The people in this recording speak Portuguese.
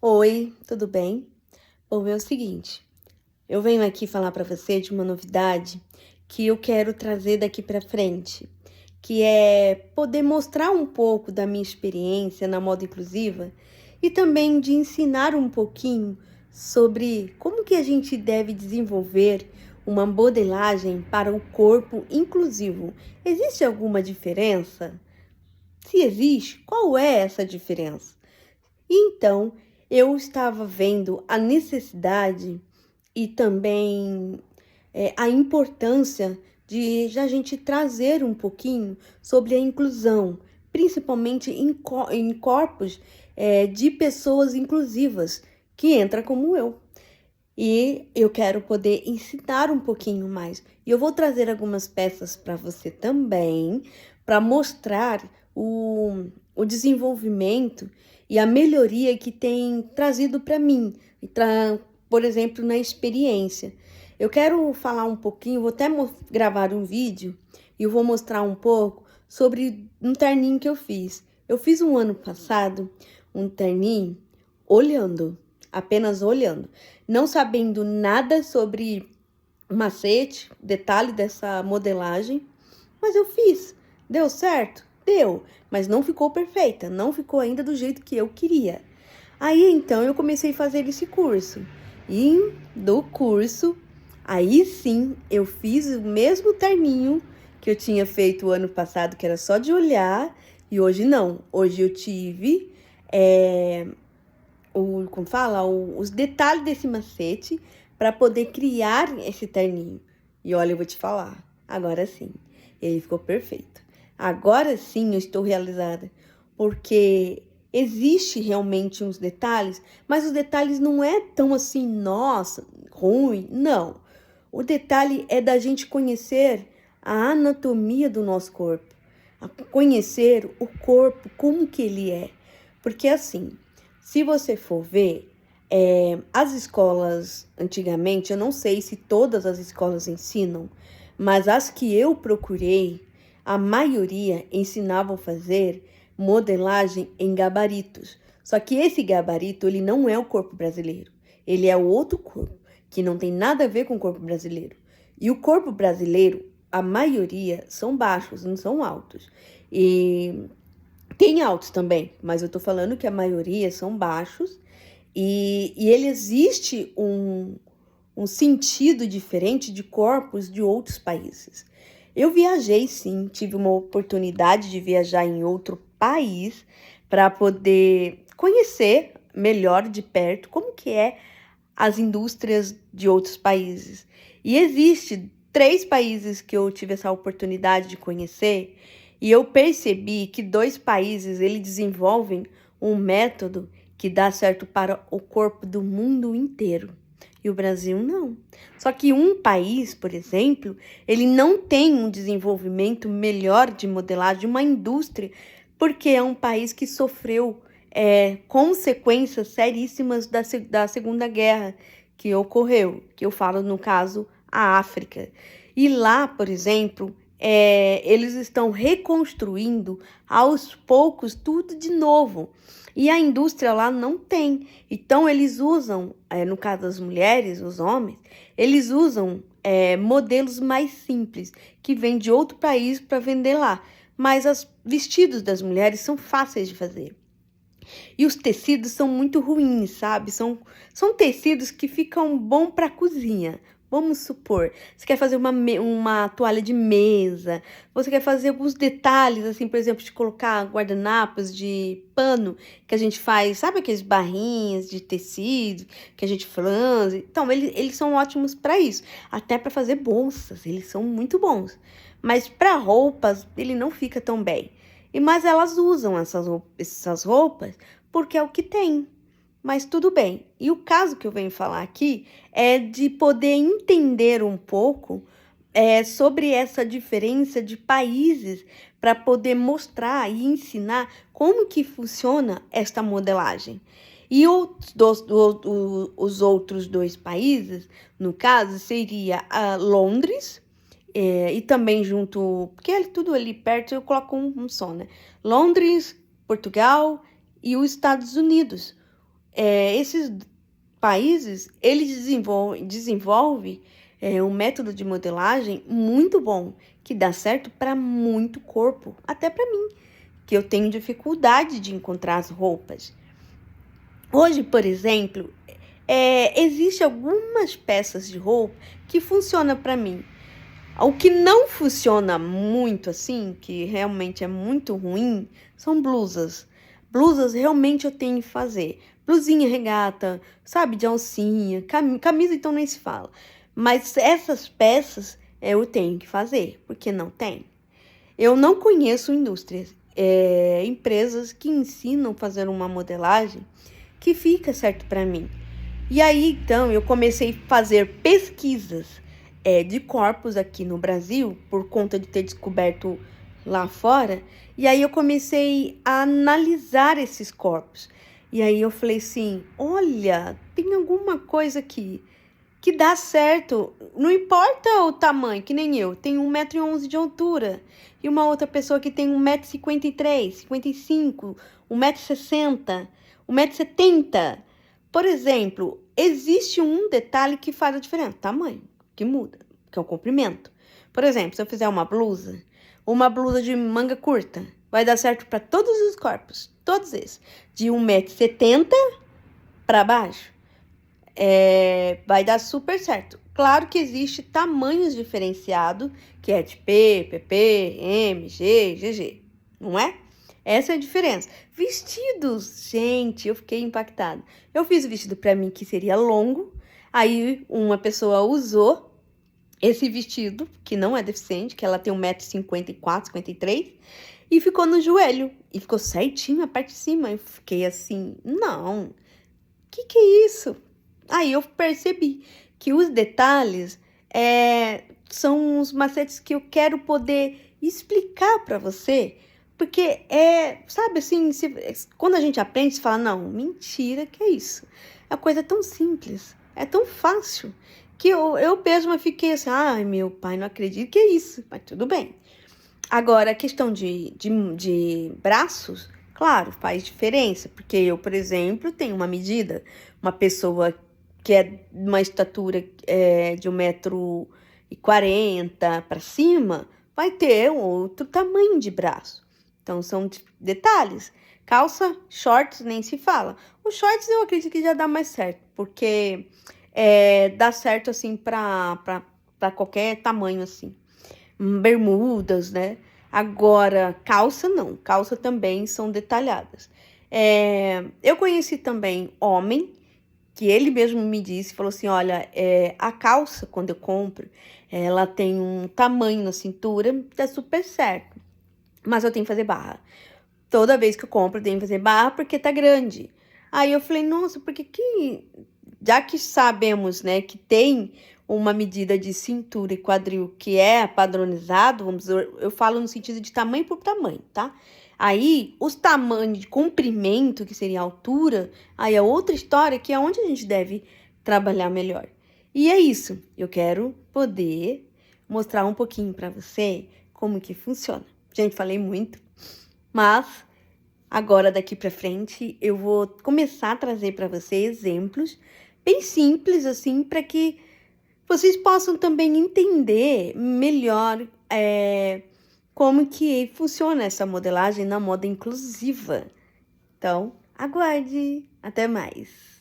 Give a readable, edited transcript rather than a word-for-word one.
Oi, tudo bem? Bom, é o seguinte, eu venho aqui falar para você de uma novidade que eu quero trazer daqui para frente, que é poder mostrar um pouco da minha experiência na moda inclusiva e também de ensinar um pouquinho sobre como que a gente deve desenvolver uma modelagem para o corpo inclusivo. Existe alguma diferença? Se existe, qual é essa diferença? Então, eu estava vendo a necessidade e também a importância de a gente trazer um pouquinho sobre a inclusão, principalmente em corpos de pessoas inclusivas, que entra como eu. E eu quero poder ensinar um pouquinho mais. E eu vou trazer algumas peças para você também, para mostrar o desenvolvimento e a melhoria que tem trazido para mim, por exemplo, na experiência. Eu quero falar um pouquinho, vou até gravar um vídeo e eu vou mostrar um pouco sobre um terninho que eu fiz. Eu fiz um ano passado um terninho olhando, apenas olhando, não sabendo nada sobre macete, detalhe dessa modelagem, mas eu fiz. Deu certo? Deu, mas não ficou perfeita, não ficou ainda do jeito que eu queria. Aí então eu comecei a fazer esse curso. E do curso, aí sim eu fiz o mesmo terninho que eu tinha feito o ano passado, que era só de olhar, e hoje não. Hoje eu tive como fala, os detalhes desse macete para poder criar esse terninho. E olha, eu vou te falar, agora sim, ele ficou perfeito. Agora sim eu estou realizada, porque existe realmente uns detalhes, mas os detalhes não é tão assim, nossa, ruim, não. O detalhe é da gente conhecer a anatomia do nosso corpo, conhecer o corpo, como que ele é. Porque assim, se você for ver, as escolas antigamente, eu não sei se todas as escolas ensinam, mas as que eu procurei, a maioria ensinavam a fazer modelagem em gabaritos. Só que esse gabarito, ele não é o corpo brasileiro. Ele é o outro corpo, que não tem nada a ver com o corpo brasileiro. E o corpo brasileiro, a maioria, são baixos, não são altos. E tem altos também, mas eu tô falando que a maioria são baixos e ele existe um sentido diferente de corpos de outros países. Eu viajei, sim, tive uma oportunidade de viajar em outro país para poder conhecer melhor de perto como que é as indústrias de outros países. E existe 3 países que eu tive essa oportunidade de conhecer e eu percebi que 2 países eles desenvolvem um método que dá certo para o corpo do mundo inteiro. E o Brasil não. Só que um país, por exemplo, ele não tem um desenvolvimento melhor de modelagem, uma indústria, porque é um país que sofreu consequências seríssimas da Segunda Guerra que ocorreu, que eu falo no caso a África. E lá, por exemplo, eles estão reconstruindo aos poucos tudo de novo. E a indústria lá não tem. Então, eles usam, no caso das mulheres, os homens, eles usam modelos mais simples, que vêm de outro país para vender lá. Mas os vestidos das mulheres são fáceis de fazer. E os tecidos são muito ruins, sabe? São tecidos que ficam bom para cozinha. Vamos supor, você quer fazer uma toalha de mesa, você quer fazer alguns detalhes, assim, por exemplo, de colocar guardanapos de pano que a gente faz, sabe aqueles barrinhas de tecido que a gente franze? Então, eles são ótimos para isso, até para fazer bolsas, eles são muito bons. Mas para roupas, ele não fica tão bem. Mas elas usam essas roupas porque é o que tem. Mas tudo bem. E o caso que eu venho falar aqui é de poder entender um pouco sobre essa diferença de países para poder mostrar e ensinar como que funciona esta modelagem. E os outros 2 países, no caso, seria a Londres, e também junto, porque é tudo ali perto, eu coloco um só, né? Londres, Portugal e os Estados Unidos. esses países, eles desenvolvem um método de modelagem muito bom, que dá certo para muito corpo, até para mim, que eu tenho dificuldade de encontrar as roupas. Hoje, por exemplo, existem algumas peças de roupa que funcionam para mim. O que não funciona muito assim, que realmente é muito ruim, são blusas. Blusas realmente eu tenho que fazer. Blusinha regata, sabe, de alcinha, camisa então nem se fala. Mas essas peças eu tenho que fazer, porque não tem. Eu não conheço indústrias, empresas que ensinam a fazer uma modelagem que fica certo para mim. E aí, então, eu comecei a fazer pesquisas de corpos aqui no Brasil, por conta de ter descoberto lá fora. E aí eu comecei a analisar esses corpos. E aí eu falei assim, olha, tem alguma coisa aqui que dá certo. Não importa o tamanho, que nem eu. Tenho 1,11 m de altura. E uma outra pessoa que tem 1,53 m, 55, 1,60 m, 1,70 m. Por exemplo, existe um detalhe que faz a diferença. Tamanho, que muda, que é o comprimento. Por exemplo, se eu fizer uma blusa de manga curta, vai dar certo para todos os corpos. Todos esses. De 1,70 m para baixo. Vai dar super certo. Claro que existe tamanhos diferenciados, que é de P, PP, M, G, GG, não é? Essa é a diferença. Vestidos, gente, eu fiquei impactada. Eu fiz o vestido para mim que seria longo, aí uma pessoa usou esse vestido, que não é deficiente, que ela tem 1,54 m, 53, e ficou no joelho, e ficou certinho a parte de cima. Eu fiquei assim, não, que é isso? Aí eu percebi que os detalhes são os macetes que eu quero poder explicar para você, porque sabe assim, quando a gente aprende, você fala, não, mentira, que é isso? É uma coisa tão simples, é tão fácil, que eu mesma fiquei assim, ai meu pai, não acredito que é isso, mas tudo bem. Agora, a questão de braços, claro, faz diferença, porque eu, por exemplo, tenho uma medida, uma pessoa que é uma estatura de 1,40 m para cima, vai ter um outro tamanho de braço. Então, são detalhes. Calça, shorts, nem se fala. Os shorts eu acredito que já dá mais certo, porque dá certo, assim, para qualquer tamanho, assim. Bermudas, né? Agora, calça não. Calça também são detalhadas. Eu conheci também homem, que ele mesmo me disse, falou assim, olha, a calça, quando eu compro, ela tem um tamanho na cintura, dá super certo. Mas eu tenho que fazer barra. Toda vez que eu compro, eu tenho que fazer barra porque tá grande. Aí eu falei, nossa, já que sabemos, né, que tem uma medida de cintura e quadril que é padronizado, vamos dizer, eu falo no sentido de tamanho por tamanho, tá? Aí, os tamanhos de comprimento, que seria a altura, aí é outra história que é onde a gente deve trabalhar melhor. E é isso, eu quero poder mostrar um pouquinho para você como que funciona. Gente, falei muito, mas agora daqui para frente eu vou começar a trazer para você exemplos bem simples assim, para que vocês possam também entender melhor como que funciona essa modelagem na moda inclusiva. Então, aguarde! Até mais!